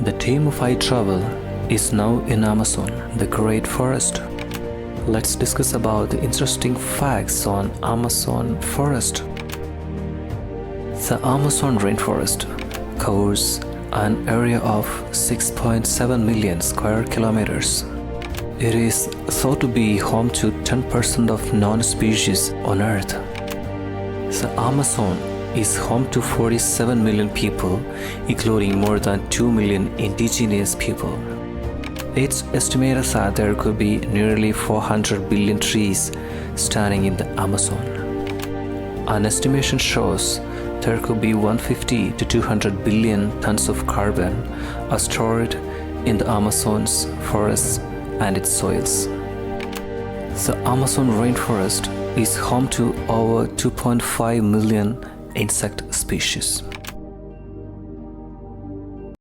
The team of I Travel is now in Amazon, the Great Forest. Let's discuss about the interesting facts on Amazon forest. The Amazon rainforest covers an area of 6.7 million square kilometers. It is thought to be home to 10% of known species on Earth. The Amazon is home to 47 million people, including more than 2 million indigenous people. It's estimated that there could be nearly 400 billion trees standing in the Amazon. An estimation shows there could be 150 to 200 billion tons of carbon are stored in the Amazon's forests and its soils. The Amazon rainforest is home to over 2.5 million insect species.